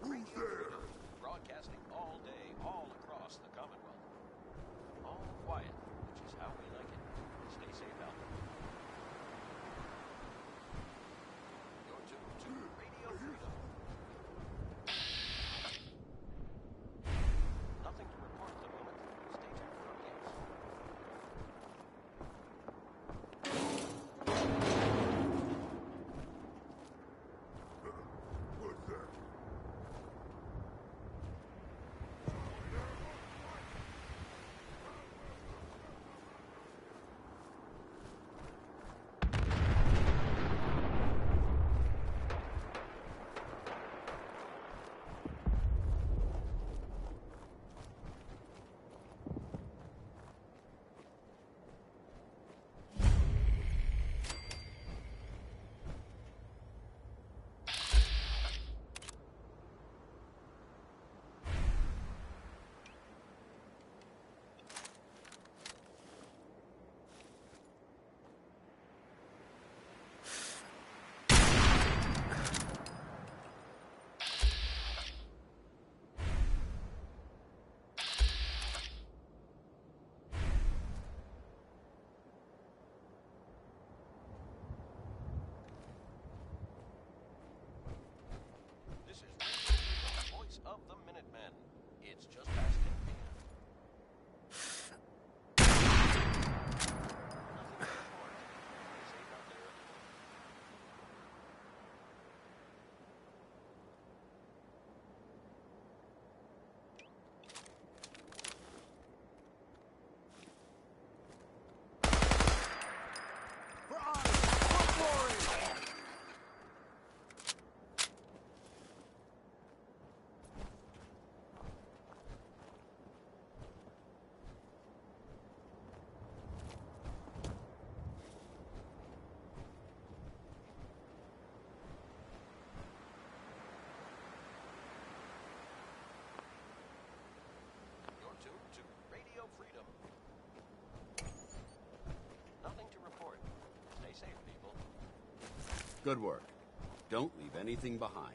Radio Freedom, broadcasting all day, all across the Commonwealth. All quiet, which is how we like it. Stay safe out there. You're tuned to Radio Freedom. Nothing to report at the moment. Stay tuned for updates. What's that? This is Radio Freedom, voice of the Minutemen. It's just past 10 p.m. Nothing to report. Stay safe out there. For honor! For glory! You're tuned to Radio Freedom. Nothing to report. Stay safe, people. Good work. Don't leave anything behind.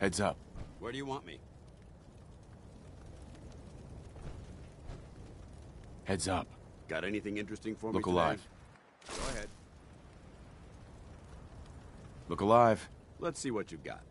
Heads up. Where do you want me? Heads up. Got anything interesting for me Look today? alive. Go ahead. Look alive. Let's see what you got.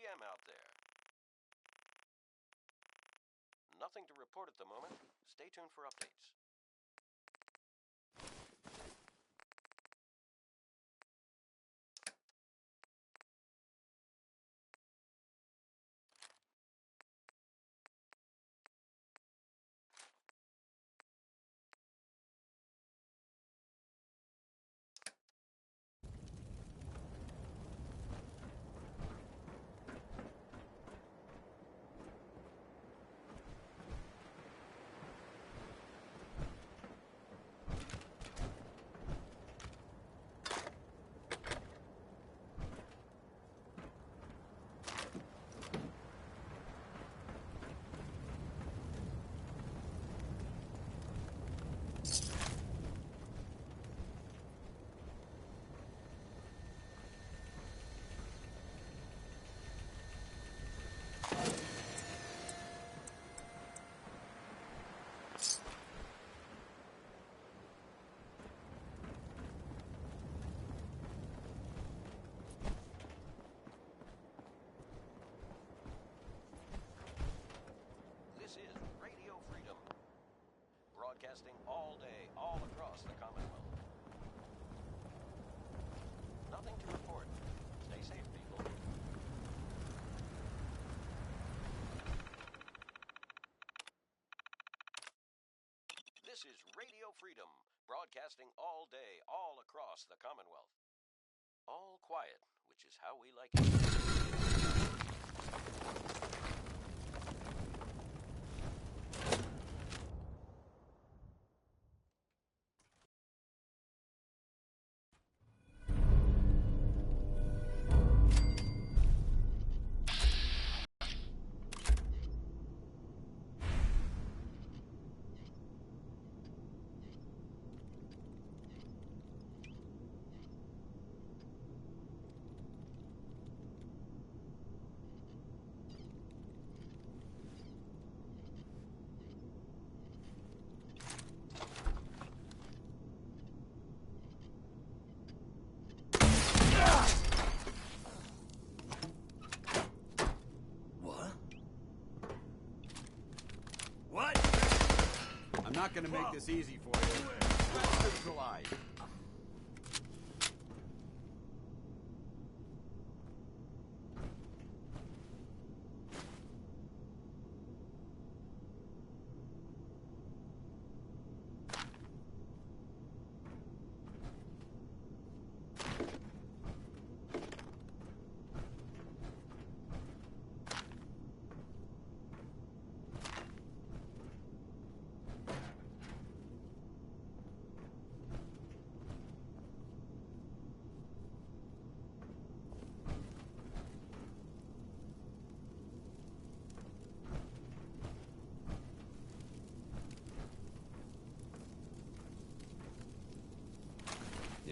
PM out there. Nothing to report at the moment. Stay tuned for updates. Broadcasting all day, all across the Commonwealth. Nothing to report. Stay safe, people. This is Radio Freedom, broadcasting all day, all across the Commonwealth. All quiet, which is how we like it. I'm not gonna make this easy for you. Let's neutralize.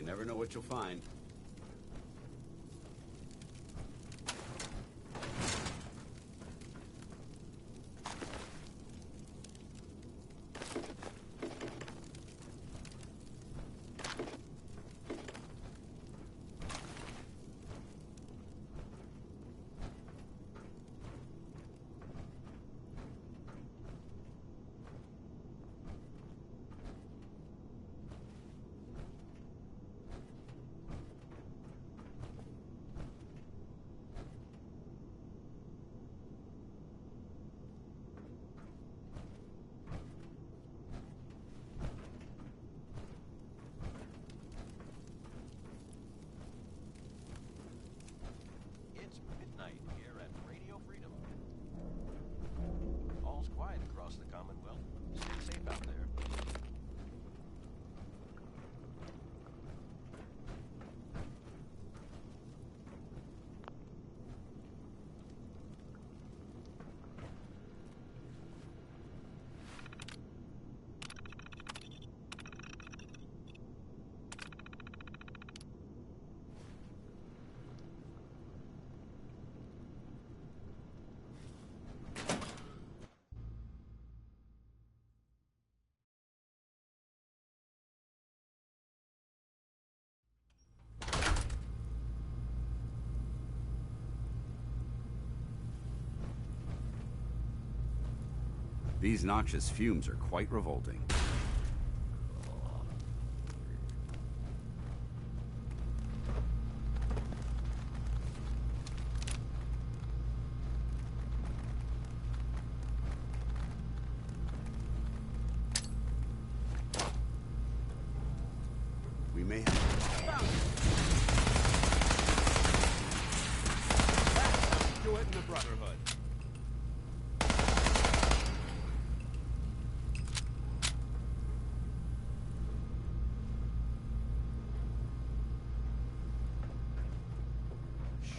You never know what you'll find. These noxious fumes are quite revolting. We may have... Do it in the Brotherhood. Shh.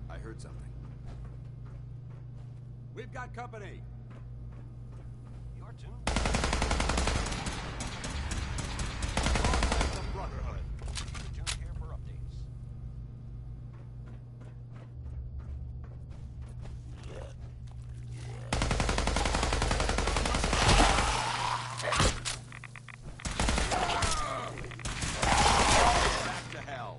I heard something. We've got company! You're tuned. The Brotherhood. Stay tuned here for updates. Back to hell!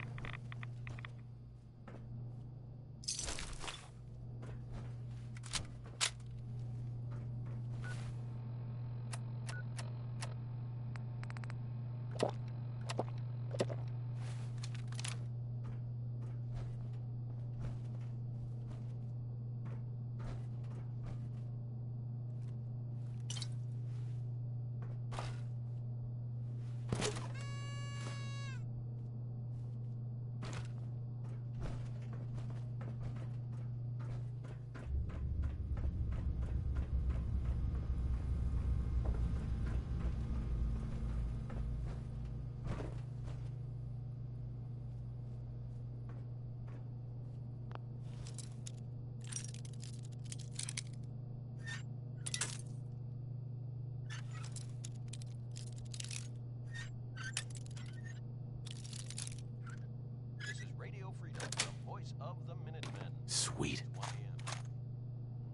This is Radio Freedom, the voice of the Minutemen. Sweet. 1 a.m.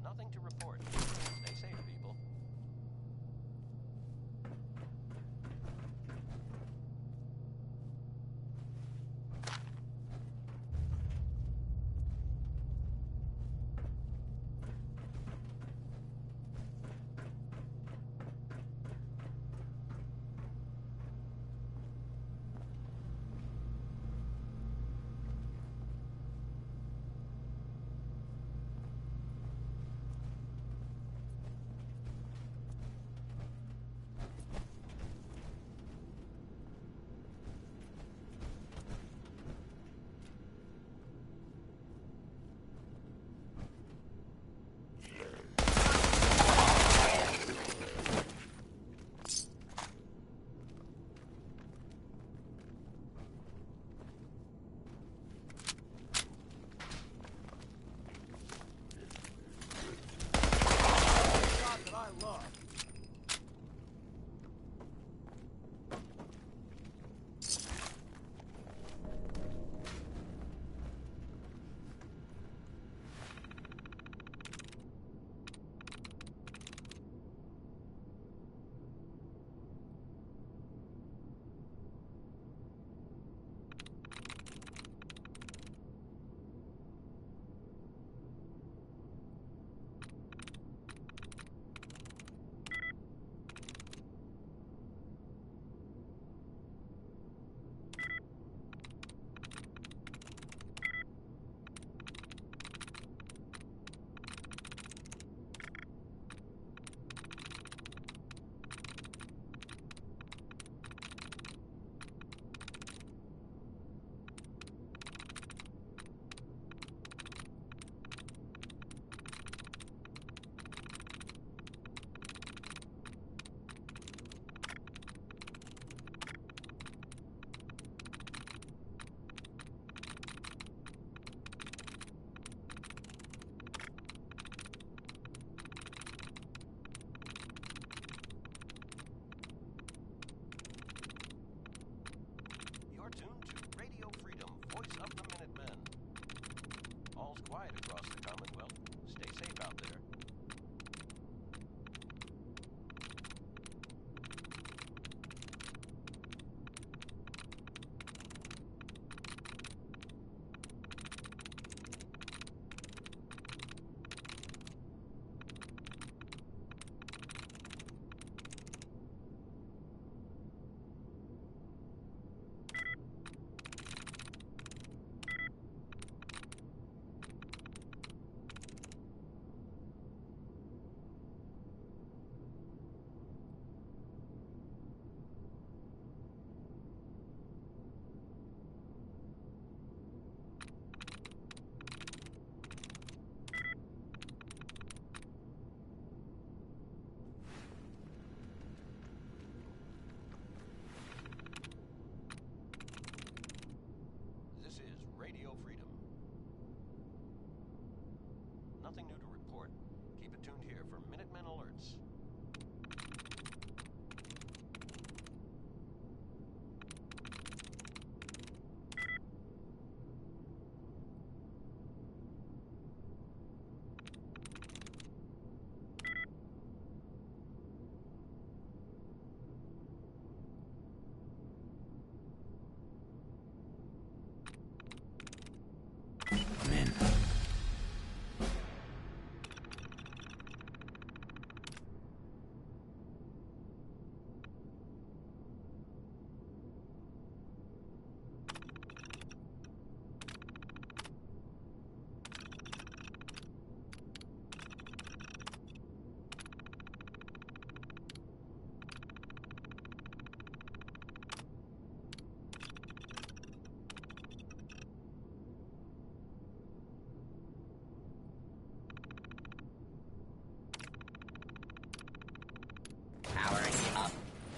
Nothing to report. Stay safe, people.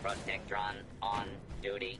Protectron on duty.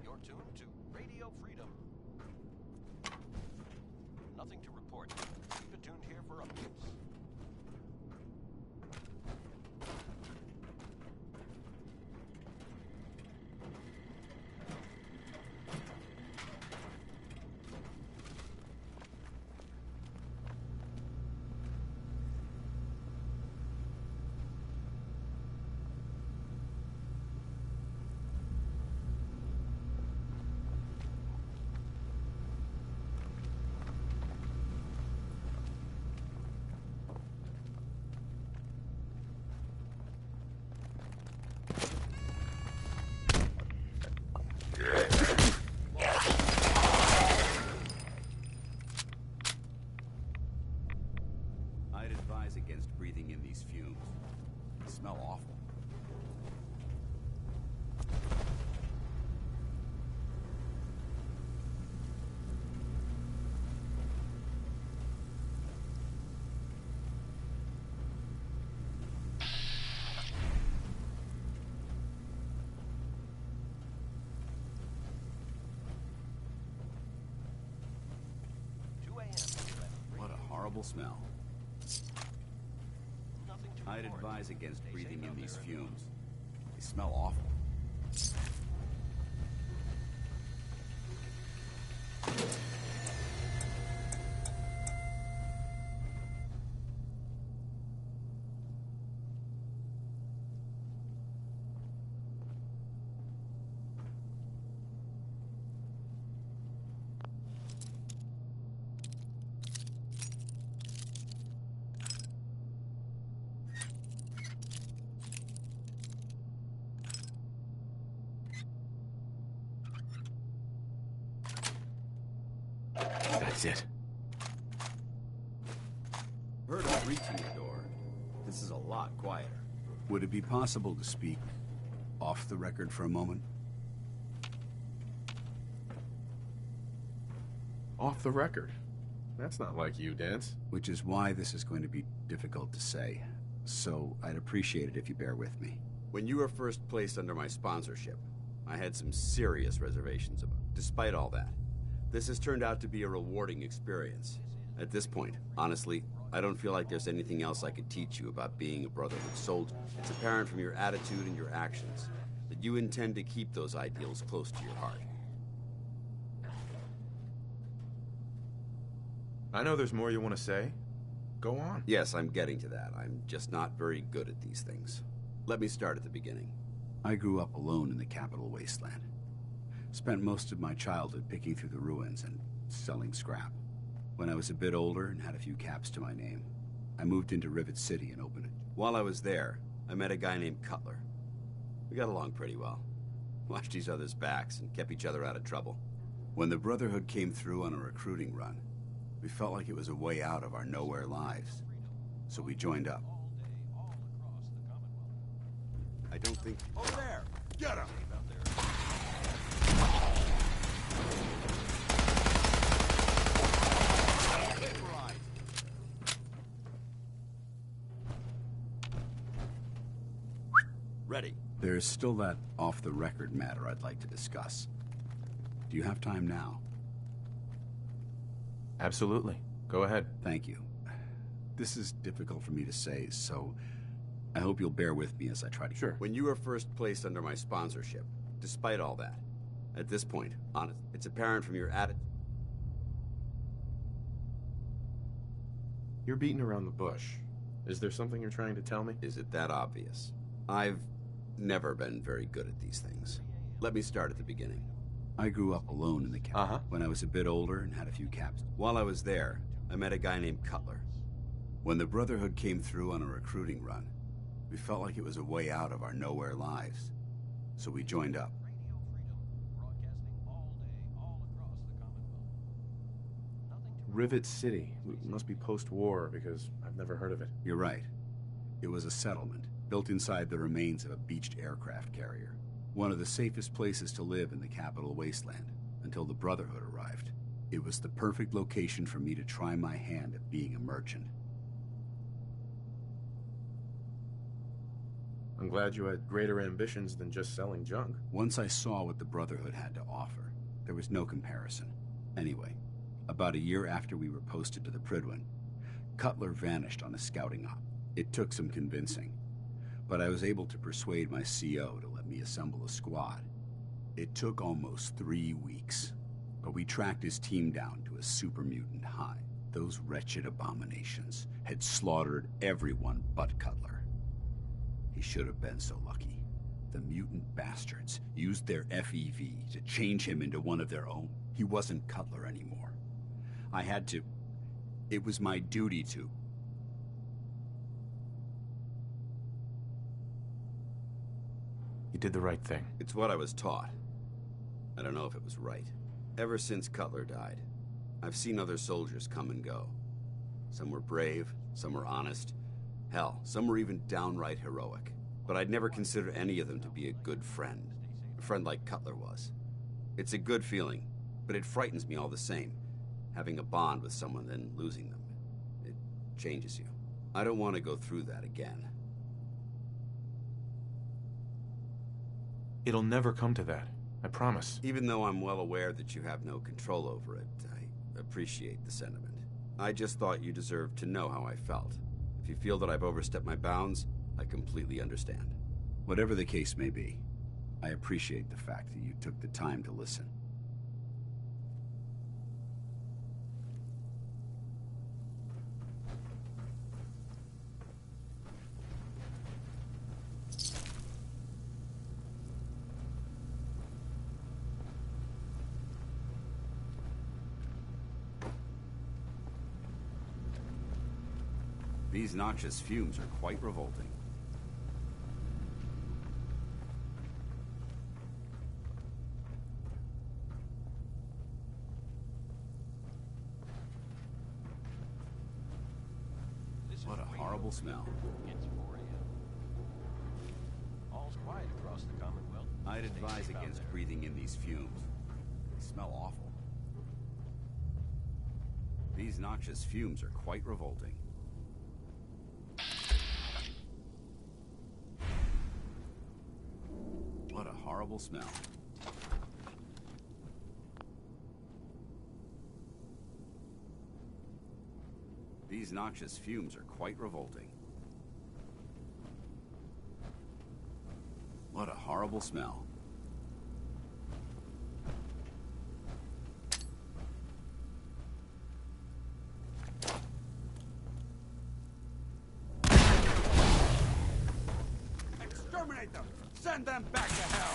You're tuned to Radio Freedom. Nothing to report. Keep it tuned here for updates. I'd advise against breathing in these fumes. They smell awful. What a horrible smell. I'd advise against breathing in these fumes. They smell awful. That's it. Heard of reaching the door. This is a lot quieter. Would it be possible to speak off the record for a moment? Off the record. That's not like you, Dance. Which is why this is going to be difficult to say. So I'd appreciate it if you bear with me. When you were first placed under my sponsorship, I had some serious reservations about. Despite all that, this has turned out to be a rewarding experience. At this point, honestly, I don't feel like there's anything else I could teach you about being a Brotherhood soldier. It's apparent from your attitude and your actions that you intend to keep those ideals close to your heart. I know there's more you want to say. Go on. Yes, I'm getting to that. I'm just not very good at these things. Let me start at the beginning. I grew up alone in the capital wasteland. Spent most of my childhood picking through the ruins and selling scrap. When I was a bit older and had a few caps to my name, I moved into Rivet City and opened it. While I was there, I met a guy named Cutler. We got along pretty well. Watched each other's backs and kept each other out of trouble. When the Brotherhood came through on a recruiting run, we felt like it was a way out of our nowhere lives. So we joined up. I don't think... Over there! Get him! Ready. There's still that off-the-record matter I'd like to discuss. Do you have time now? Absolutely. Go ahead. Thank you. This is difficult for me to say, so I hope you'll bear with me as I try to... Sure. When you were first placed under my sponsorship, despite all that, at this point, honest, it's apparent from your attitude... You're beating around the bush. Is there something you're trying to tell me? Is it that obvious? I've never been very good at these things. Let me start at the beginning. I grew up alone in the cabin when I was a bit older and had a few caps. While I was there, I met a guy named Cutler. When the Brotherhood came through on a recruiting run, we We felt like it was a way out of our nowhere lives. So we joined up. Radio Freedom, broadcasting all day, all across the Commonwealth. Nothing to Rivet City. Must be post-war, because I've never heard of it. You're right. It was a settlement, built inside the remains of a beached aircraft carrier. One of the safest places to live in the capital wasteland, until the Brotherhood arrived. It was the perfect location for me to try my hand at being a merchant. I'm glad you had greater ambitions than just selling junk. Once I saw what the Brotherhood had to offer, there was no comparison. Anyway, about a year after we were posted to the Prydwen, Cutler vanished on a scouting op. It took some convincing, but I was able to persuade my CO to let me assemble a squad. It took almost 3 weeks, but we tracked his team down to a super mutant high. Those wretched abominations had slaughtered everyone but Cutler. He should have been so lucky. The mutant bastards used their FEV to change him into one of their own. He wasn't Cutler anymore. I had to... It was my duty to... You did the right thing. It's what I was taught. I don't know if it was right. Ever since Cutler died, I've seen other soldiers come and go. Some were brave, some were honest. Hell, some were even downright heroic. But I'd never consider any of them to be a good friend. A friend like Cutler was. It's a good feeling, but it frightens me all the same. Having a bond with someone, then losing them. It changes you. I don't want to go through that again. It'll never come to that. I promise. Even though I'm well aware that you have no control over it, I appreciate the sentiment. I just thought you deserved to know how I felt. If you feel that I've overstepped my bounds, I completely understand. Whatever the case may be, I appreciate the fact that you took the time to listen. These noxious fumes are quite revolting. What a horrible smell. It's 4 a.m. All's quiet across the Commonwealth. I'd Stay advise safe out against there. breathing in these fumes. They smell awful. These noxious fumes are quite revolting. What a horrible smell. These noxious fumes are quite revolting. What a horrible smell. Exterminate them! Send them back to hell!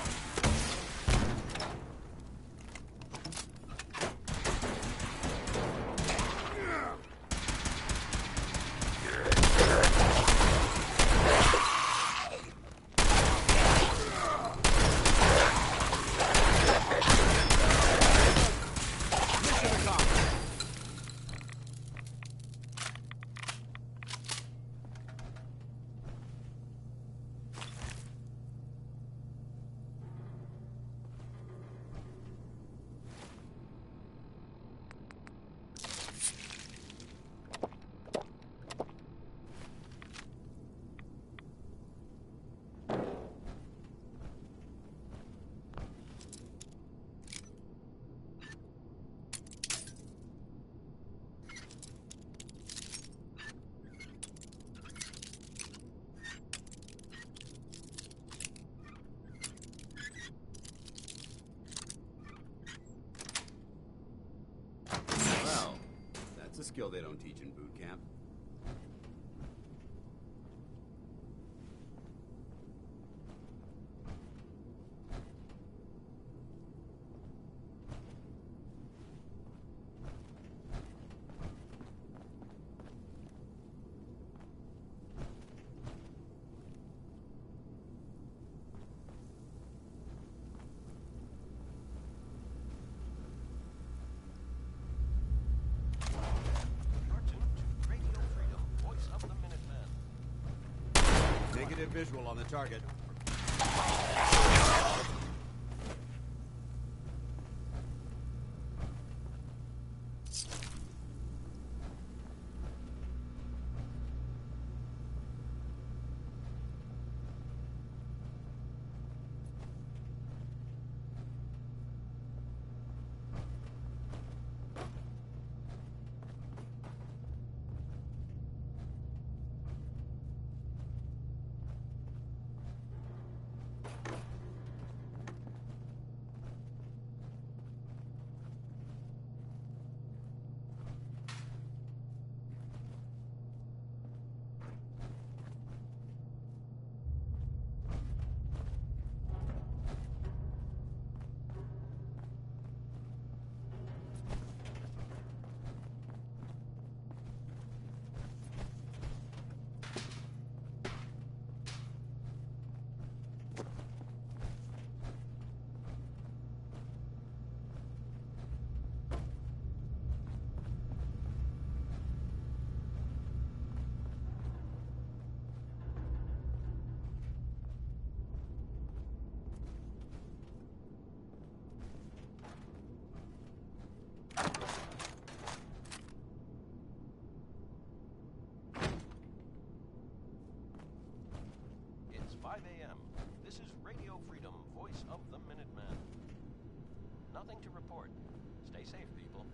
Well, that's a skill they don't teach in boot camp. Negative visual on the target. It's 5 a.m. This is Radio Freedom, voice of the Minuteman. Nothing to report. Stay safe, people.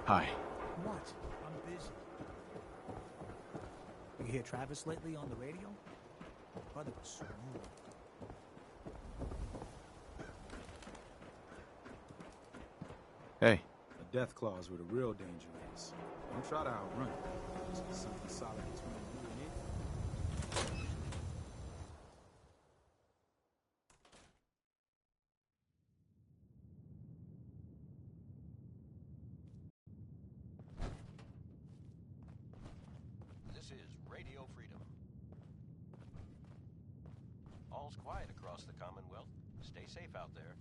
Hi. What? I'm busy. You hear Travis lately on the radio? Brother was smooth. Hey, A death clause where the real danger is. Don't try to outrun it. There's something solid between you and it. This is Radio Freedom. All's quiet across the Commonwealth. Stay safe out there.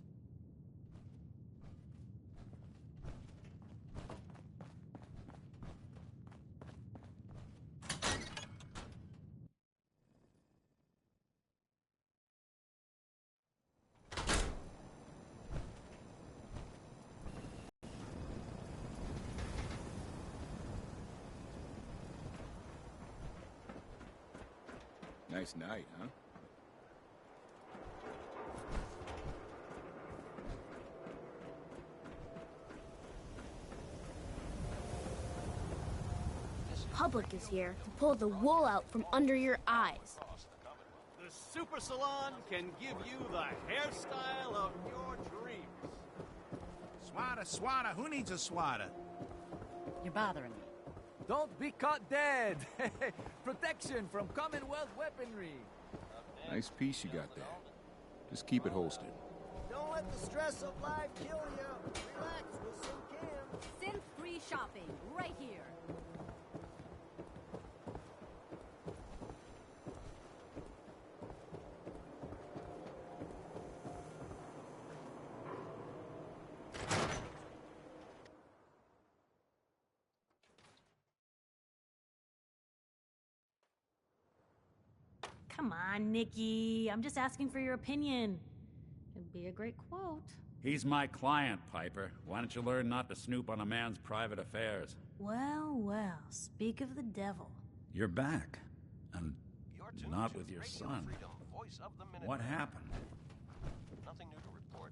Nice night, huh? Public is here to pull the wool out from under your eyes. The Super Salon can give you the hairstyle of your dreams. Swatter, who needs a swatter? You're bothering me. Don't be caught dead! Protection from Commonwealth weaponry! Nice piece you got there. Just keep it holstered. Don't let the stress of life kill you. Relax with some Cam. Synth-free shopping, right here. Come on, Nikki. I'm just asking for your opinion. It'd be a great quote. He's my client, Piper. Why don't you learn not to snoop on a man's private affairs? Well, well, speak of the devil. You're back. And not with your son. What happened? Nothing new to report.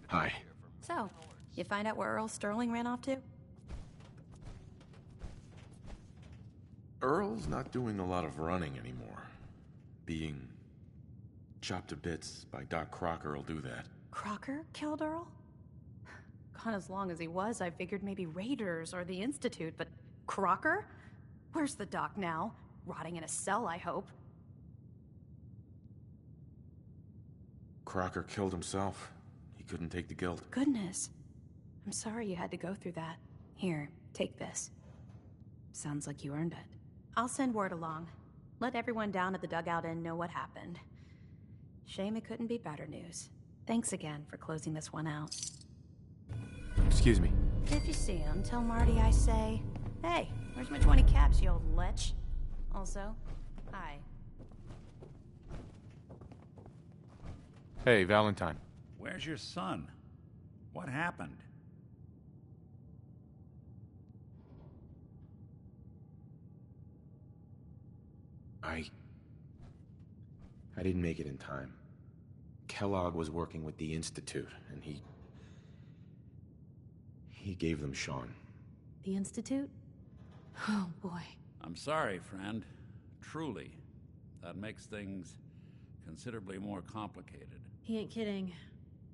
Hi. So, you find out where Earl Sterling ran off to? Earl's not doing a lot of running anymore. Being chopped to bits by Doc Crocker will do that. Crocker killed Earl? Gone as long as he was, I figured maybe Raiders or the Institute, but Crocker? Where's the doc now? Rotting in a cell, I hope. Crocker killed himself. He couldn't take the guilt. Goodness. I'm sorry you had to go through that. Here, take this. Sounds like you earned it. I'll send word along. Let everyone down at the dugout inn know what happened. Shame it couldn't be better news. Thanks again for closing this one out. excuse me. If you see him, tell Marty I say, hey, where's my 20 caps, you old lech? Also, hi. Hey, Valentine. Where's your son? What happened? I didn't make it in time. Kellogg was working with the Institute, and he gave them Sean. The Institute? Oh, boy. I'm sorry, friend. Truly. That makes things considerably more complicated. He ain't kidding.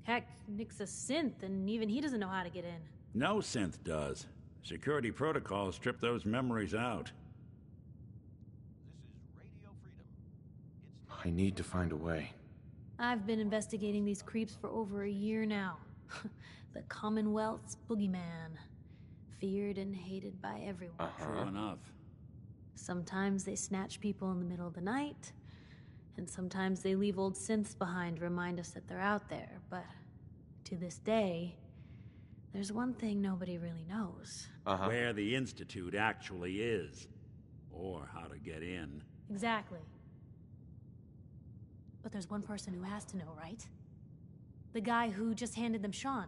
Heck, Nick's a synth, and even he doesn't know how to get in. No synth does. Security protocols strip those memories out. I need to find a way. I've been investigating these creeps for over a year now. The Commonwealth's boogeyman. Feared and hated by everyone. True enough. Sometimes they snatch people in the middle of the night, and sometimes they leave old synths behind to remind us that they're out there. But to this day, there's one thing nobody really knows. Where the Institute actually is. Or how to get in. Exactly. But there's one person who has to know, right? The guy who just handed them Sean.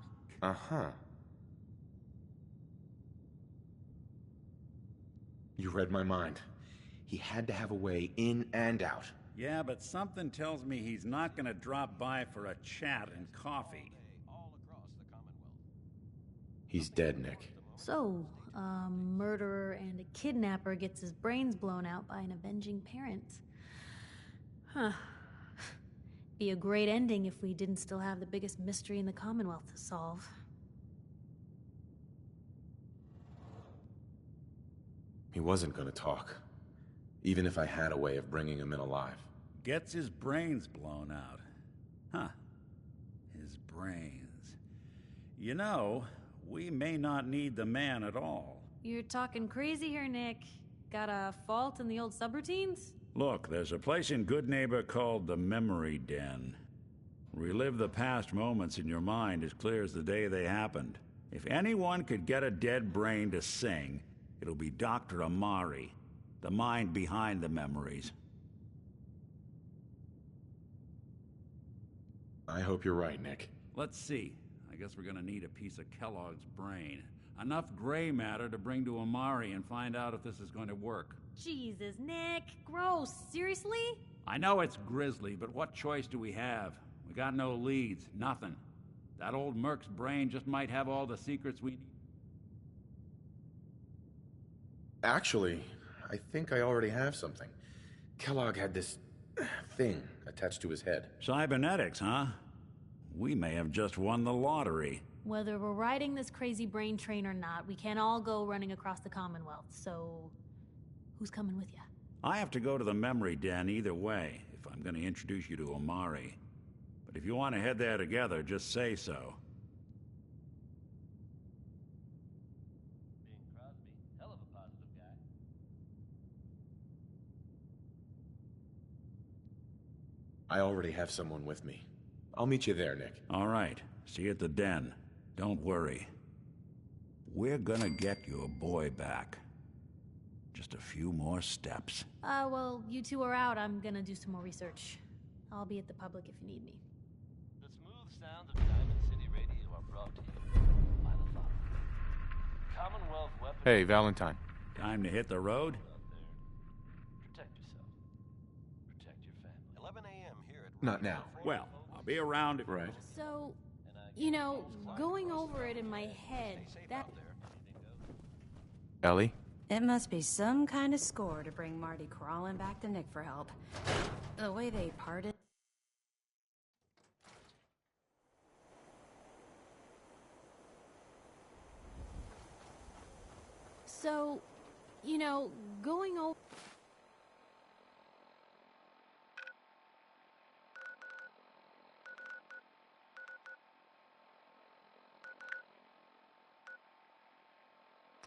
You read my mind. He had to have a way in and out. Yeah, but something tells me he's not gonna drop by for a chat and coffee. He's dead, Nick. So, A murderer and a kidnapper gets his brains blown out by an avenging parent. Huh. Be a great ending if we didn't still have the biggest mystery in the Commonwealth to solve. He wasn't gonna talk, even if I had a way of bringing him in alive. Gets his brains blown out. Huh. His brains. You know, we may not need the man at all. You're talking crazy here, Nick. Got a fault in the old subroutines? Look, there's a place in Good Neighbor called the Memory Den. Relive the past moments in your mind as clear as the day they happened. If anyone could get a dead brain to sing, it'll be Dr. Amari, the mind behind the memories. I hope you're right, Nick. Let's see. I guess we're gonna need a piece of Kellogg's brain. Enough gray matter to bring to Amari and find out if this is going to work. Jesus, Nick. Gross. Seriously? I know it's grisly, but what choice do we have? We got no leads, nothing. That old Merc's brain just might have all the secrets we need. Actually, I think I already have something. Kellogg had this thing attached to his head. Cybernetics, huh? We may have just won the lottery. Whether we're riding this crazy brain train or not, we can't all go running across the Commonwealth, so who's coming with you? I have to go to the Memory Den either way, if I'm going to introduce you to Amari. But if you want to head there together, just say so. Being Crosby, hell of a positive guy. I already have someone with me. I'll meet you there, Nick. All right. See you at the den. Don't worry. We're gonna get your boy back. Just a few more steps. Well, you two are out. I'm gonna do some more research. I'll be at the public if you need me. The smooth sounds of Diamond City Radio are brought to you by the following. Commonwealth weapons. Hey, Valentine. Time to hit the road? Protect yourself. Protect your family. 11 a.m. here at Not now. Well, I'll be around. Right. So, you know, going over it in my head, that... Ellie? It must be some kind of score to bring Marty crawling back to Nick for help. The way they parted... So, you know, going over...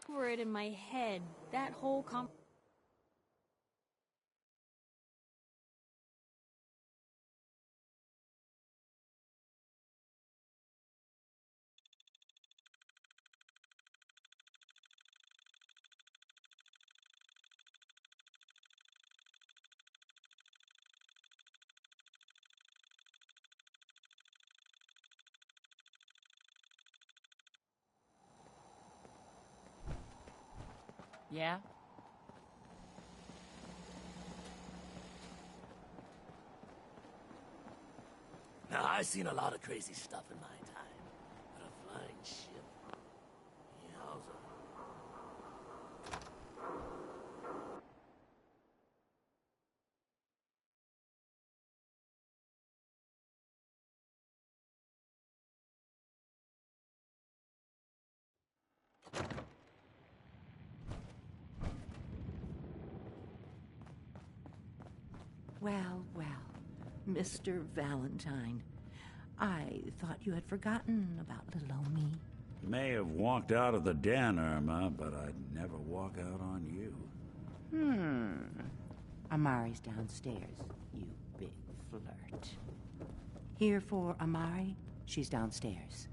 over it in my head, that whole Yeah? Now, I've seen a lot of crazy stuff in my time, but a flying ship, yowza. Well, well, Mr. Valentine. I thought you had forgotten about little old me. You may have walked out of the den, Irma, but I'd never walk out on you. Amari's downstairs, you big flirt. Here for Amari, she's downstairs.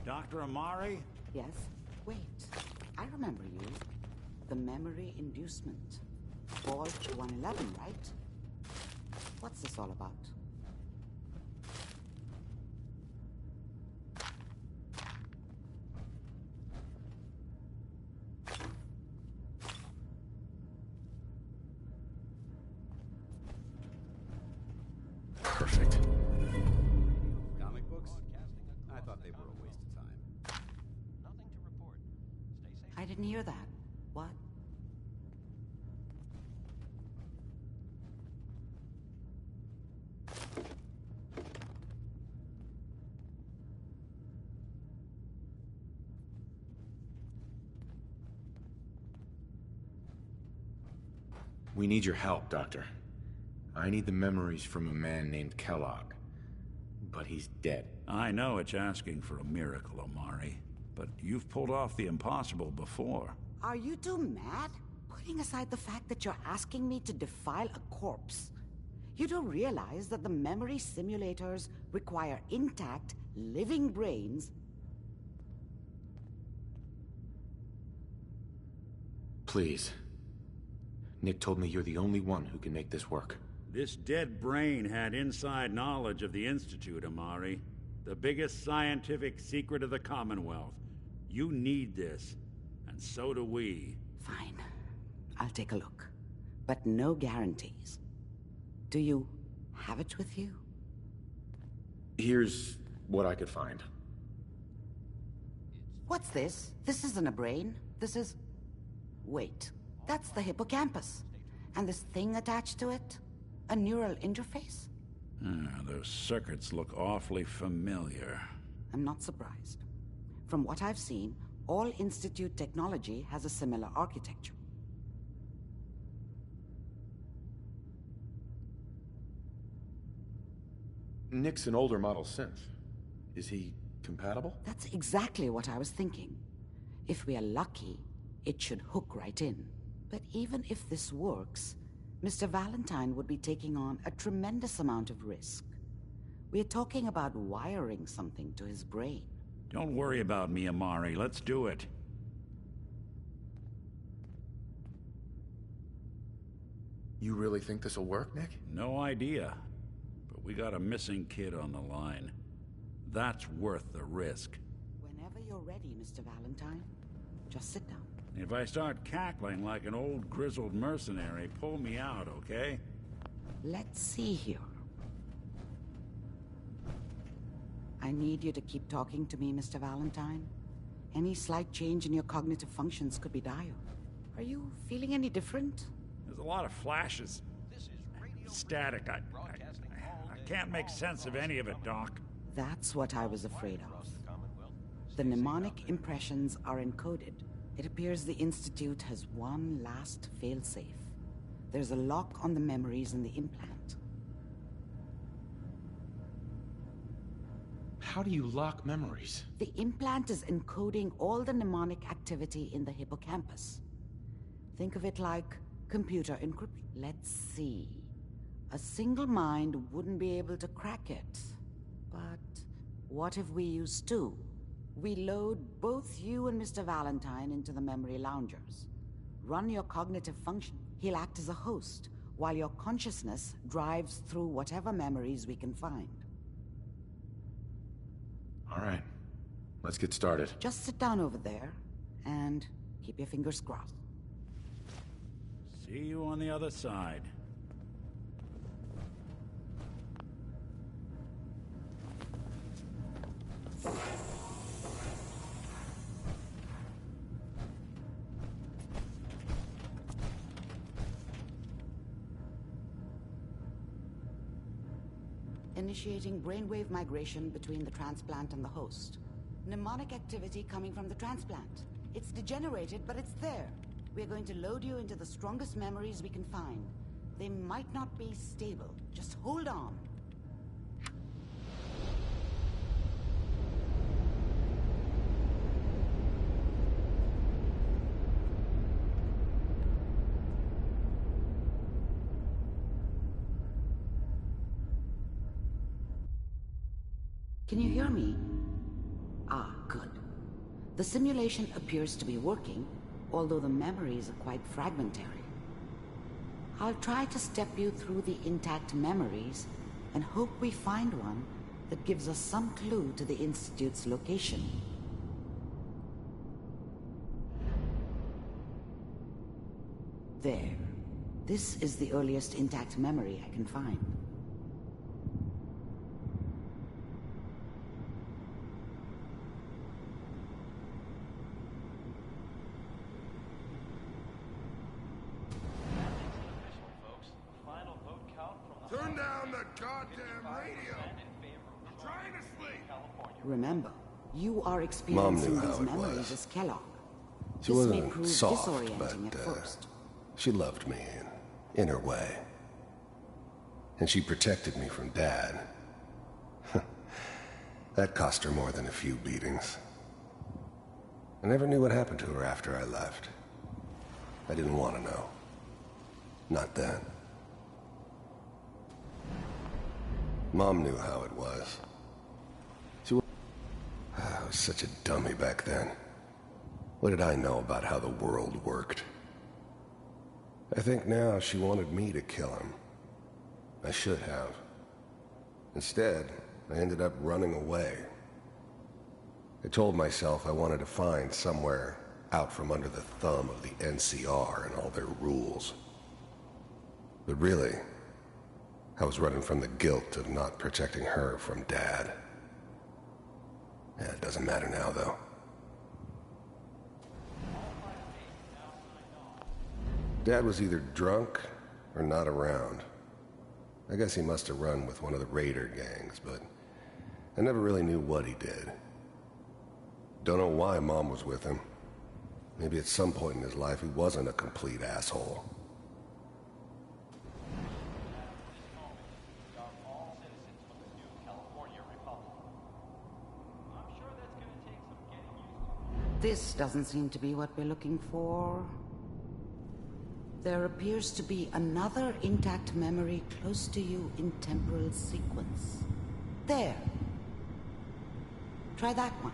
Dr. Amari? Yes? Wait, I remember you. The memory inducement. Vault 111, right? What's this all about? Perfect. didn't hear that. What? We need your help, Doctor. I need the memories from a man named Kellogg. But he's dead. I know it's asking for a miracle, Omari, but you've pulled off the impossible before. Are you two mad? Putting aside the fact that you're asking me to defile a corpse, you don't realize that the memory simulators require intact, living brains. Please. Nick told me you're the only one who can make this work. This dead brain had inside knowledge of the Institute, Omari. The biggest scientific secret of the Commonwealth. You need this, and so do we. Fine. I'll take a look. But no guarantees. Do you have it with you? Here's what I could find. What's this? This isn't a brain. This is... Wait. That's the hippocampus. And this thing attached to it? A neural interface? Those circuits look awfully familiar. I'm not surprised. From what I've seen, all Institute technology has a similar architecture. Nick's an older model synth. Is he compatible? That's exactly what I was thinking. If we are lucky, it should hook right in. But even if this works, Mr. Valentine would be taking on a tremendous amount of risk. We're talking about wiring something to his brain. Don't worry about me, Omari. Let's do it. You really think this'll work, Nick? No idea. But we got a missing kid on the line. That's worth the risk. Whenever you're ready, Mr. Valentine, just sit down. If I start cackling like an old grizzled mercenary, pull me out, okay? Let's see here. I need you to keep talking to me, Mr. Valentine. Any slight change in your cognitive functions could be dire. Are you feeling any different? There's a lot of flashes. Static. I can't make sense of any of it, Doc. That's what I was afraid of. The mnemonic impressions are encoded. It appears the Institute has one last failsafe. There's a lock on the memories in the implant. How do you lock memories? The implant is encoding all the mnemonic activity in the hippocampus. Think of it like computer encryption. Let's see. A single mind wouldn't be able to crack it. But what if we use two? We load both you and Mr. Valentine into the memory loungers. Run your cognitive function. He'll act as a host, while your consciousness drives through whatever memories we can find. All right. Let's get started. Just sit down over there, and keep your fingers crossed. See you on the other side. Initiating brainwave migration between the transplant and the host. Mnemonic activity coming from the transplant. It's degenerated, but it's there. We're going to load you into the strongest memories we can find. They might not be stable. Just hold on. Can you hear me? Ah, good. The simulation appears to be working, although the memories are quite fragmentary. I'll try to step you through the intact memories and hope we find one that gives us some clue to the Institute's location. There. This is the earliest intact memory I can find. goddamn radio. I'm trying to sleep. Remember, you are Mom experiencing knew how these it memories was. as Kellogg. She This may wasn't prove soft, disorienting but at first. she loved me in her way. And she protected me from Dad. That cost her more than a few beatings. I never knew what happened to her after I left. I didn't want to know. Not then. Mom knew how it was. I was such a dummy back then. What did I know about how the world worked? I think now she wanted me to kill him. I should have. Instead, I ended up running away. I told myself I wanted to find somewhere out from under the thumb of the NCR and all their rules. But really, I was running from the guilt of not protecting her from Dad. Yeah, it doesn't matter now, though. Dad was either drunk or not around. I guess he must have run with one of the raider gangs, but I never really knew what he did. Don't know why Mom was with him. Maybe at some point in his life he wasn't a complete asshole. This doesn't seem to be what we're looking for. There appears to be another intact memory close to you in temporal sequence. There. Try that one.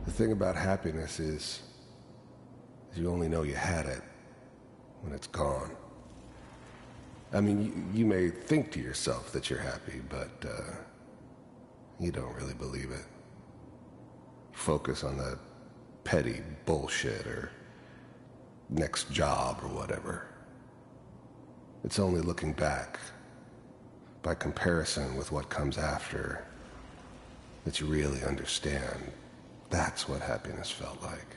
The thing about happiness is you only know you had it when it's gone. I mean, you may think to yourself that you're happy, but you don't really believe it. Focus on that petty bullshit or next job or whatever. It's only looking back, by comparison with what comes after, that you really understand. That's what happiness felt like.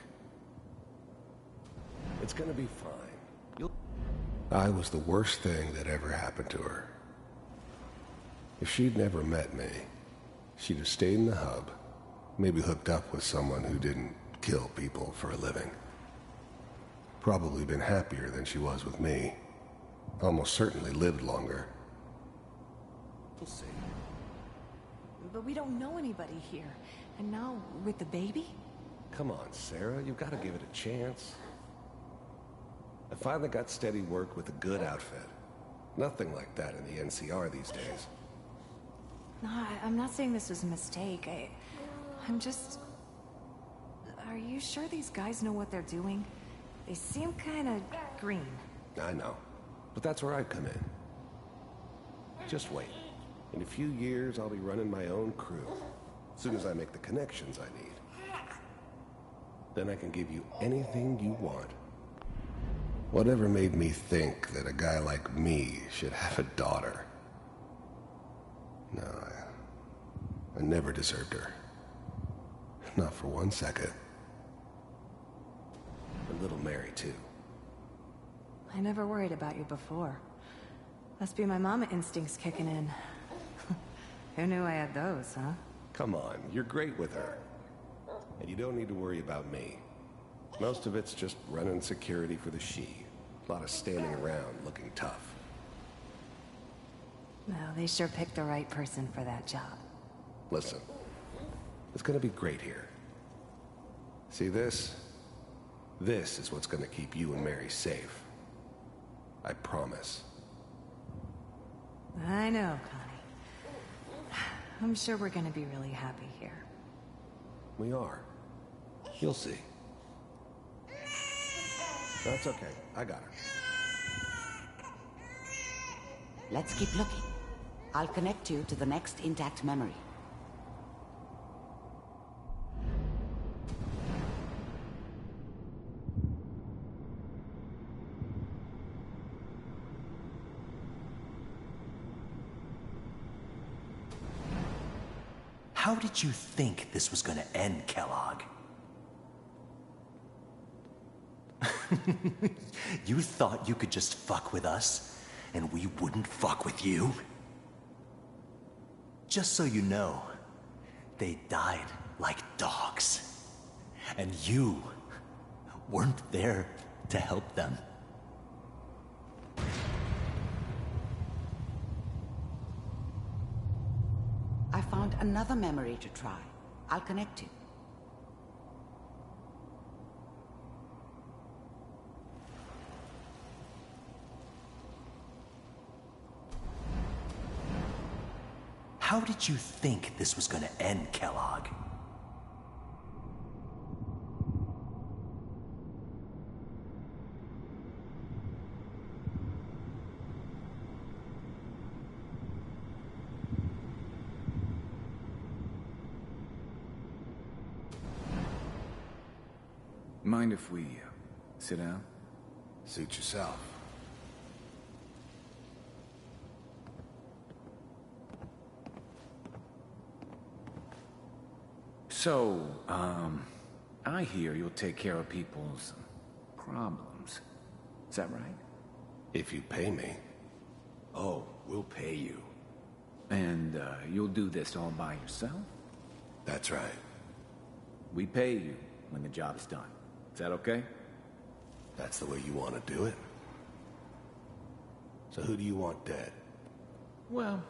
It's gonna be fine. I was the worst thing that ever happened to her. If she'd never met me, she'd have stayed in the hub, maybe hooked up with someone who didn't kill people for a living. Probably been happier than she was with me. Almost certainly lived longer. We'll see. But we don't know anybody here. And now, with the baby? Come on, Sarah, you've got to give it a chance. I finally got steady work with a good outfit. Nothing like that in the NCR these days. No, I'm not saying this was a mistake. I'm just... Are you sure these guys know what they're doing? They seem kind of green. I know, but that's where I come in. Just wait. In a few years, I'll be running my own crew. As soon as I make the connections I need. Then I can give you anything you want. Whatever made me think that a guy like me should have a daughter? No, I never deserved her. Not for 1 second. And little Mary, too. I never worried about you before. Must be my mama instincts kicking in. Who knew I had those, huh? Come on, you're great with her. And you don't need to worry about me. Most of it's just running security for the she. A lot of standing around looking tough. Well, they sure picked the right person for that job. Listen, it's gonna be great here. See this? This is what's gonna keep you and Mary safe. I promise. I know, Connie. I'm sure we're gonna be really happy here. We are. You'll see. That's okay. I got her. Let's keep looking. I'll connect you to the next intact memory. How did you think this was gonna end, Kellogg? You thought you could just fuck with us, and we wouldn't fuck with you? Just so you know, they died like dogs. And you weren't there to help them. I found another memory to try. I'll connect you. How did you think this was gonna end, Kellogg? Mind if we sit down? Suit yourself. So, I hear you'll take care of people's problems. Is that right? If you pay me. Oh, we'll pay you. And, you'll do this all by yourself? That's right. We pay you when the job is done. Is that okay? That's the way you want to do it. So who do you want dead? Well,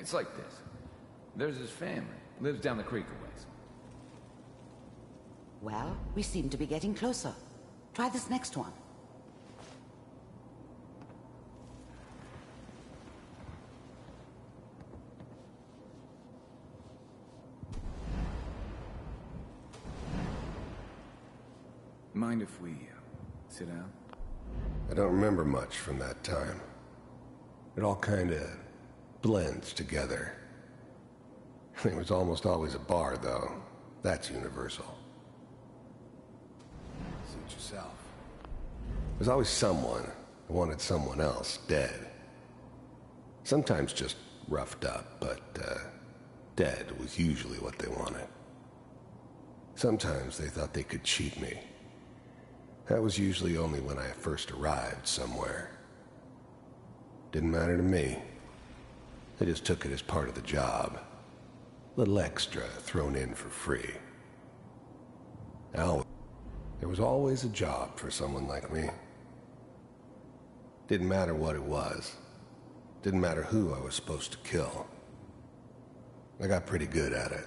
it's like this. There's his family. Lives down the creek a ways. Well, we seem to be getting closer. Try this next one. Mind if we sit down? I don't remember much from that time. It all kind of blends together. There was almost always a bar, though. That's universal. Suit yourself. There's always someone who wanted someone else dead. Sometimes just roughed up, but dead was usually what they wanted. Sometimes they thought they could cheat me. That was usually only when I first arrived somewhere. Didn't matter to me. They just took it as part of the job. Little extra thrown in for free. Now, there was always a job for someone like me. Didn't matter what it was. Didn't matter who I was supposed to kill. I got pretty good at it.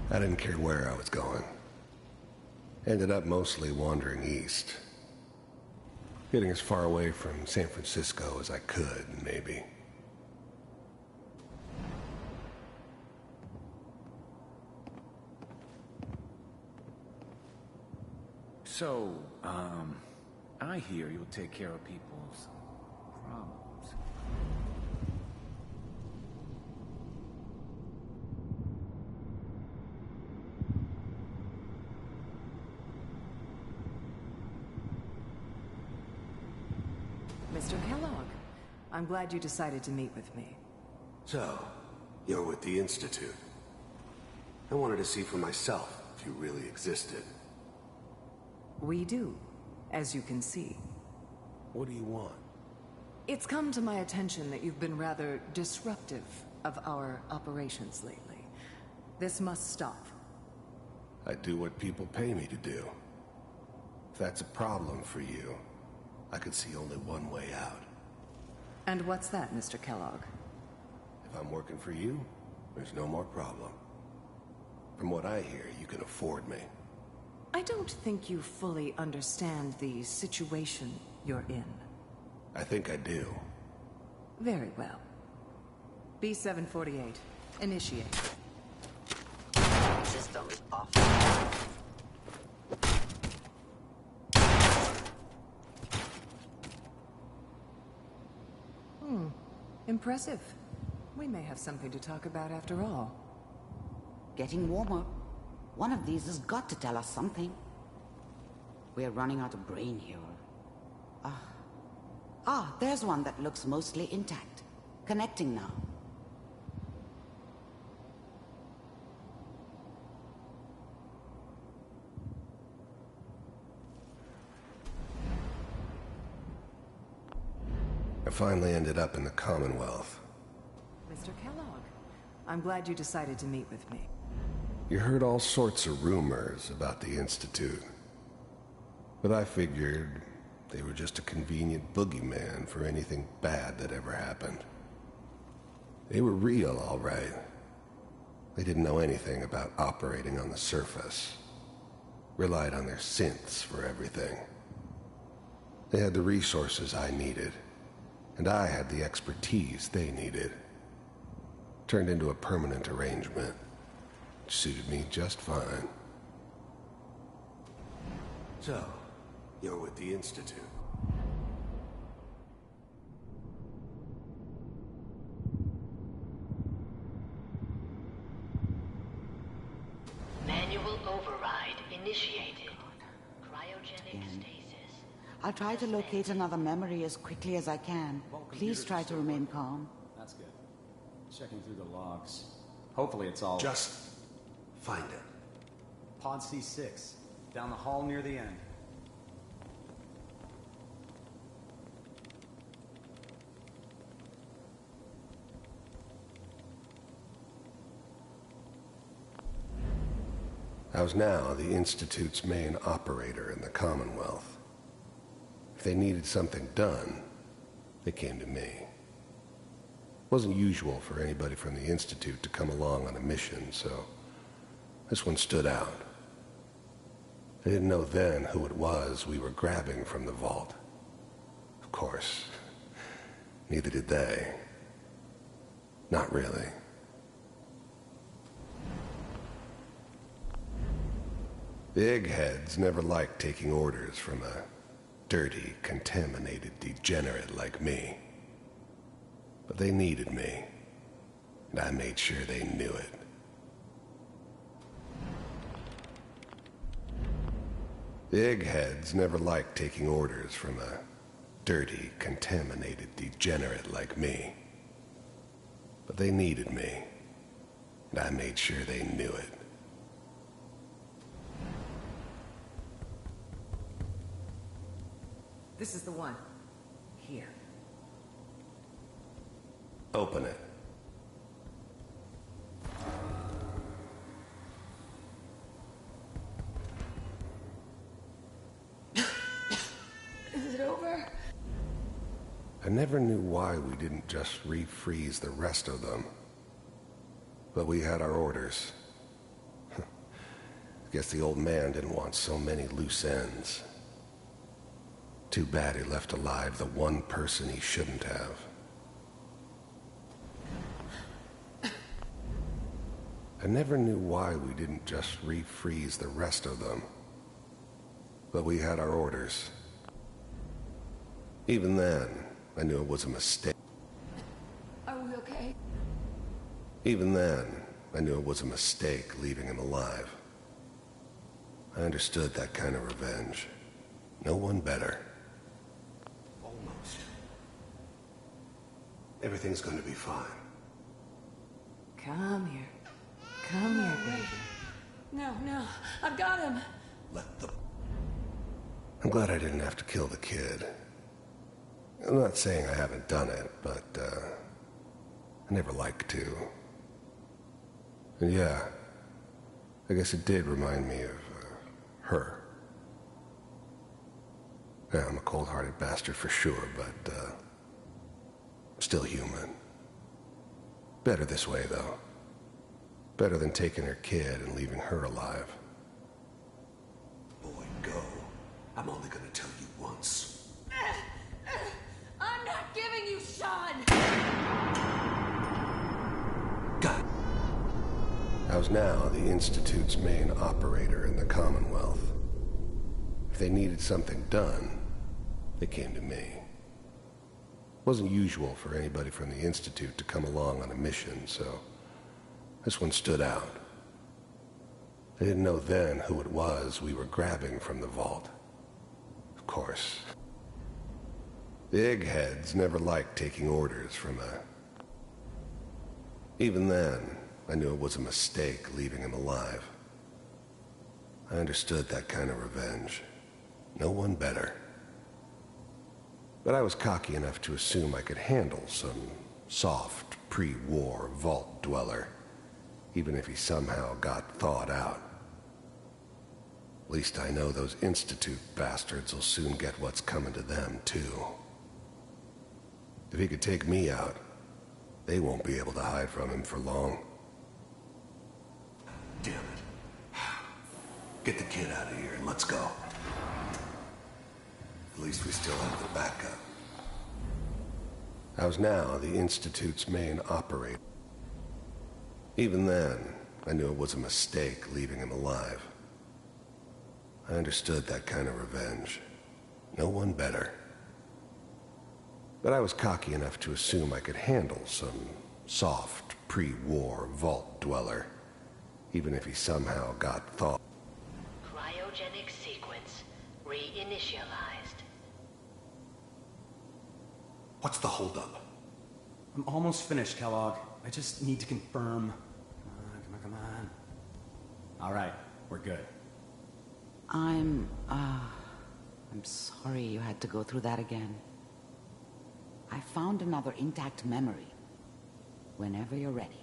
I didn't care where I was going. Ended up mostly wandering east. Getting as far away from San Francisco as I could, maybe. So, I hear you'll take care of people's problems. Mr. Kellogg, I'm glad you decided to meet with me. So, you're with the Institute. I wanted to see for myself if you really existed. We do, as you can see. What do you want? It's come to my attention that you've been rather disruptive of our operations lately. This must stop. I do what people pay me to do. If that's a problem for you, I could see only one way out. And what's that, Mr. Kellogg? If I'm working for you, there's no more problem. From what I hear, you can afford me. I don't think you fully understand the situation you're in. I think I do. Very well. B-748, initiate. System off. Impressive. We may have something to talk about after all. Getting warmer. One of these has got to tell us something. We're running out of brain here. There's one that looks mostly intact. Connecting now. I finally ended up in the Commonwealth. Mr. Kellogg, I'm glad you decided to meet with me. You heard all sorts of rumors about the Institute. But I figured they were just a convenient boogeyman for anything bad that ever happened. They were real, all right. They didn't know anything about operating on the surface. Relied on their synths for everything. They had the resources I needed, and I had the expertise they needed. Turned into a permanent arrangement, which suited me just fine. So, you're with the Institute. Manual override initiated. Cryogenic stasis. I'll try to locate another memory as quickly as I can. Please try to remain calm. That's good. Checking through the logs. Hopefully it's all... Just find it. Pod C6. Down the hall near the end. I was now the Institute's main operator in the Commonwealth. If they needed something done, they came to me. It wasn't usual for anybody from the Institute to come along on a mission, so this one stood out. I didn't know then who it was we were grabbing from the vault. Of course, neither did they. Not really. The eggheads never liked taking orders from a dirty, contaminated degenerate like me. But they needed me, and I made sure they knew it. The eggheads never liked taking orders from a dirty, contaminated degenerate like me. But they needed me, and I made sure they knew it. This is the one. Here. Open it. Is it over? I never knew why we didn't just refreeze the rest of them. But we had our orders. I guess the old man didn't want so many loose ends. Too bad he left alive the one person he shouldn't have. I never knew why we didn't just refreeze the rest of them. But we had our orders. Even then, I knew it was a mistake. Are we okay? Even then, I knew it was a mistake leaving him alive. I understood that kind of revenge. No one better. Almost. Everything's going to be fine. Come here. Come here, baby. No, I've got him. I'm glad I didn't have to kill the kid. I'm not saying I haven't done it, but, I never like to. And yeah, I guess it did remind me of, her. Yeah, I'm a cold-hearted bastard for sure, but, still human. Better this way, though. Better than taking her kid and leaving her alive. Boy, go. I'm only gonna tell you once. I'm not giving you Sean! God. I was now the Institute's main operator in the Commonwealth. If they needed something done, they came to me. It wasn't usual for anybody from the Institute to come along on a mission, so this one stood out. I didn't know then who it was we were grabbing from the vault. Of course. The eggheads never liked taking orders from a... Even then, I knew it was a mistake leaving him alive. I understood that kind of revenge. No one better. But I was cocky enough to assume I could handle some soft, pre-war vault dweller, even if he somehow got thawed out. At least I know those Institute bastards will soon get what's coming to them, too. If he could take me out, they won't be able to hide from him for long. Damn it. Get the kid out of here and let's go. At least we still have the backup. I was now the Institute's main operator. Even then, I knew it was a mistake leaving him alive. I understood that kind of revenge. No one better. But I was cocky enough to assume I could handle some soft, pre-war vault dweller, even if he somehow got thawed. Cryogenic sequence reinitialized. What's the holdup? I'm almost finished, Kellogg. I just need to confirm. Come on. All right, we're good. I'm sorry you had to go through that again. I found another intact memory. Whenever you're ready.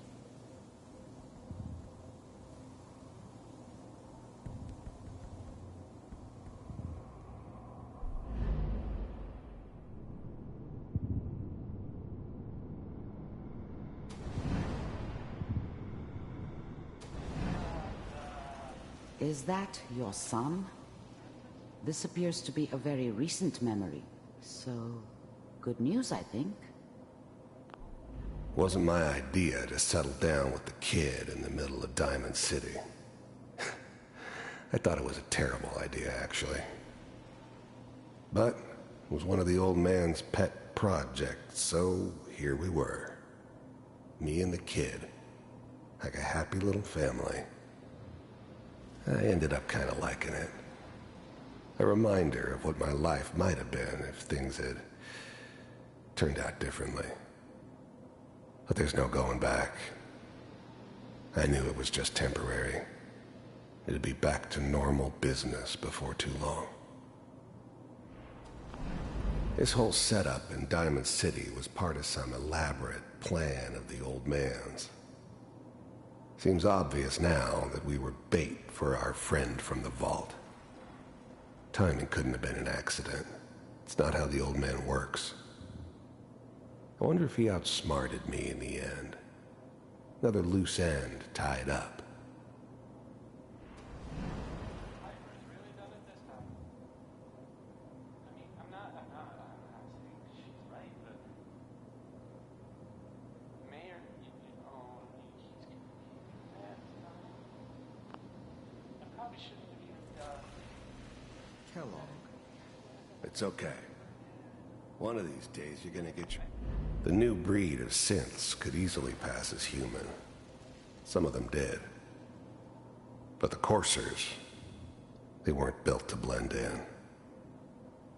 Is that your son? This appears to be a very recent memory, so good news, I think. Wasn't my idea to settle down with the kid in the middle of Diamond City. I thought it was a terrible idea, actually. But it was one of the old man's pet projects, so here we were. Me and the kid, like a happy little family. I ended up kind of liking it. A reminder of what my life might have been if things had turned out differently. But there's no going back. I knew it was just temporary. It'd be back to normal business before too long. This whole setup in Diamond City was part of some elaborate plan of the old man's. Seems obvious now that we were bait for our friend from the vault. Timing couldn't have been an accident. It's not how the old man works. I wonder if he outsmarted me in the end. Another loose end tied up. Kellogg. It's okay. One of these days you're gonna get your... The new breed of synths could easily pass as human. Some of them did. But the coursers, they weren't built to blend in.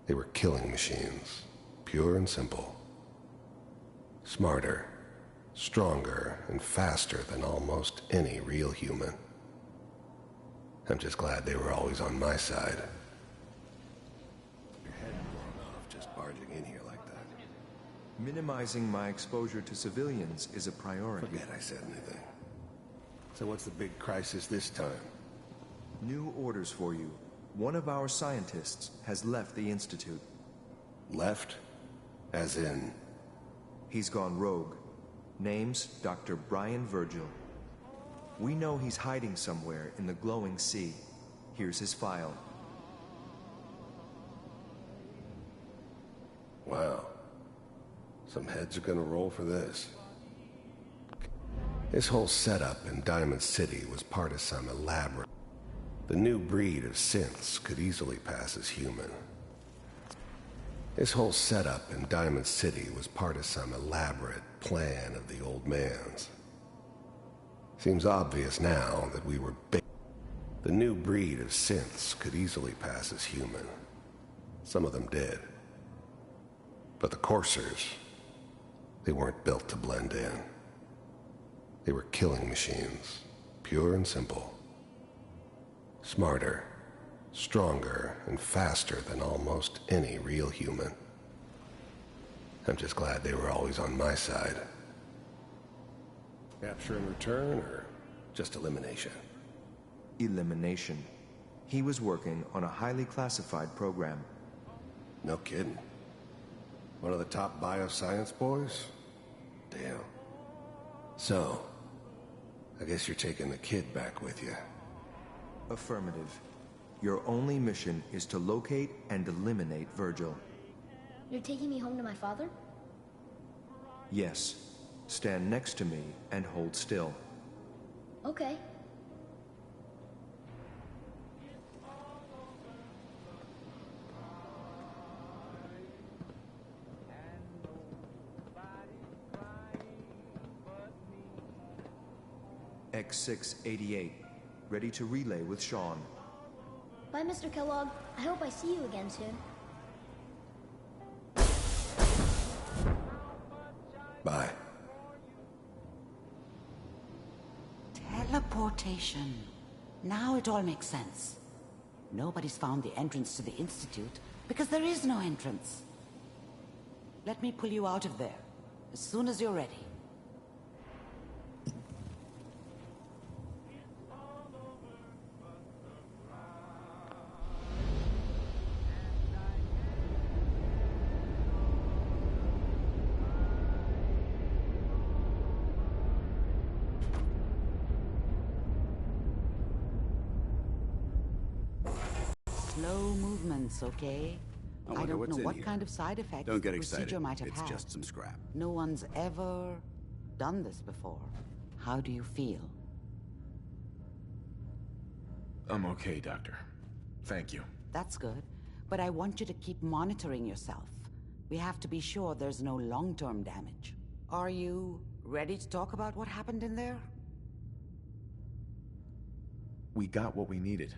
They were killing machines, pure and simple. Smarter, stronger, and faster than almost any real human. I'm just glad they were always on my side. Your head blown off just barging in here like that. Minimizing my exposure to civilians is a priority. Forget I said anything. So what's the big crisis this time? New orders for you. One of our scientists has left the Institute. Left? As in? He's gone rogue. Name's Dr. Brian Virgil. We know he's hiding somewhere in the glowing sea. Here's his file. Wow. Some heads are gonna roll for this. This whole setup in Diamond City was part of some elaborate... The new breed of synths could easily pass as human. This whole setup in Diamond City was part of some elaborate plan of the old man's. Seems obvious now that we were bait. The new breed of synths could easily pass as human. Some of them did. But the coursers, they weren't built to blend in. They were killing machines, pure and simple. Smarter, stronger, and faster than almost any real human. I'm just glad they were always on my side. Capture and return, or just elimination? Elimination. He was working on a highly classified program. No kidding. One of the top bioscience boys? Damn. So, I guess you're taking the kid back with you. Affirmative. Your only mission is to locate and eliminate Virgil. You're taking me home to my father? Yes. Stand next to me and hold still. Okay. X688. Ready to relay with Sean. Bye, Mr. Kellogg. I hope I see you again soon. Bye. Teleportation. Now it all makes sense. Nobody's found the entrance to the Institute because there is no entrance. Let me pull you out of there as soon as you're ready. Slow movements, okay? I I wonder don't what's know in what here. kind of side effects Don't get the excited. procedure might have It's had. just some scrap. No one's ever done this before. How do you feel? I'm okay, Doctor. Thank you. That's good, but I want you to keep monitoring yourself. We have to be sure there's no long-term damage. Are you ready to talk about what happened in there? We got what we needed.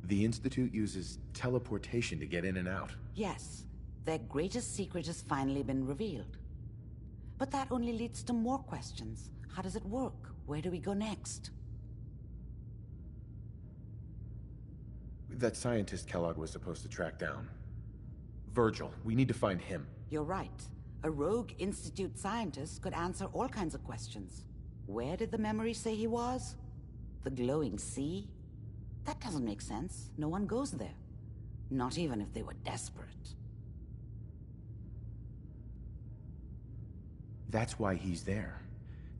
The Institute uses teleportation to get in and out. Yes, their greatest secret has finally been revealed. But that only leads to more questions. How does it work? Where do we go next? That scientist Kellogg was supposed to track down. Virgil, we need to find him. You're right. A rogue Institute scientist could answer all kinds of questions. Where did the memory say he was? The glowing sea? That doesn't make sense. No one goes there. Not even if they were desperate. That's why he's there.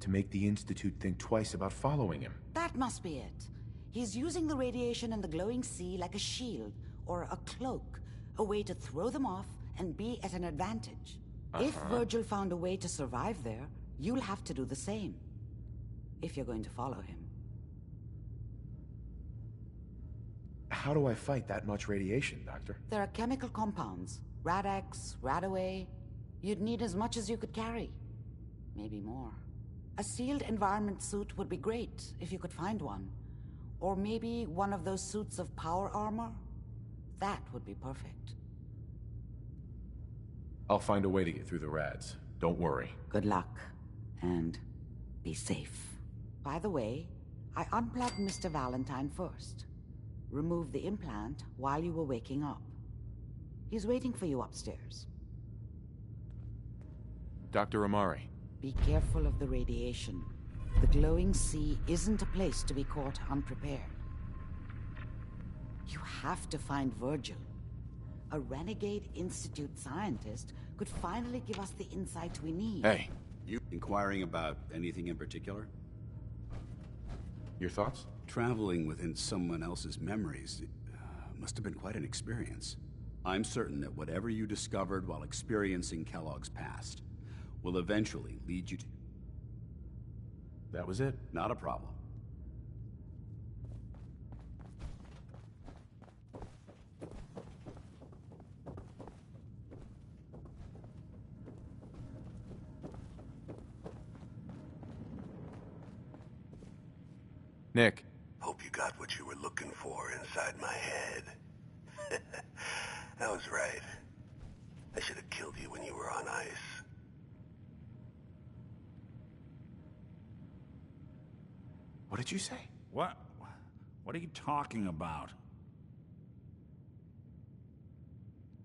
To make the Institute think twice about following him. That must be it. He's using the radiation in the glowing sea like a shield or a cloak, a way to throw them off and be at an advantage. If Virgil found a way to survive there, you'll have to do the same. If you're going to follow him. How do I fight that much radiation, Doctor? There are chemical compounds. Rad-X, Radaway. You'd need as much as you could carry. Maybe more. A sealed environment suit would be great, if you could find one. Or maybe one of those suits of power armor? That would be perfect. I'll find a way to get through the rads. Don't worry. Good luck. And be safe. By the way, I unplugged Mr. Valentine first. Removed the implant while you were waking up. He's waiting for you upstairs. Dr. Amari. Be careful of the radiation. The glowing sea isn't a place to be caught unprepared. You have to find Virgil. A renegade Institute scientist could finally give us the insight we need. Hey. You inquiring about anything in particular? Your thoughts? Traveling within someone else's memories must have been quite an experience. I'm certain that whatever you discovered while experiencing Kellogg's past will eventually lead you to... That was it? Not a problem. Nick. Hope you got what you were looking for inside my head. I was right. I should have killed you when you were on ice. What did you say? What are you talking about?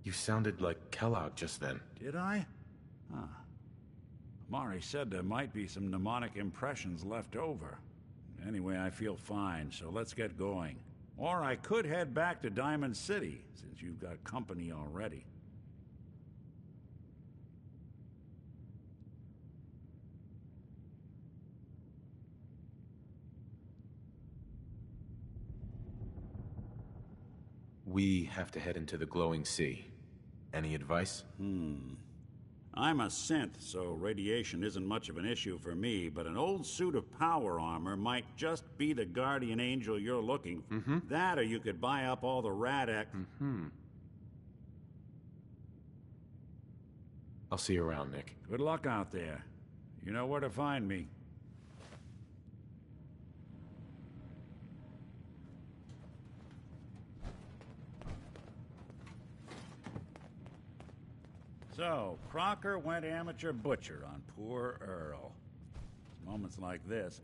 You sounded like Kellogg just then. Did I? Huh. Amari said there might be some mnemonic impressions left over. Anyway, I feel fine, so let's get going. Or I could head back to Diamond City, since you've got company already. We have to head into the glowing sea. Any advice? I'm a synth, so radiation isn't much of an issue for me, but an old suit of power armor might just be the guardian angel you're looking for. That, or you could buy up all the rad-X. I'll see you around, Nick. Good luck out there. You know where to find me. So, Crocker went amateur butcher on poor Earl. It's moments like this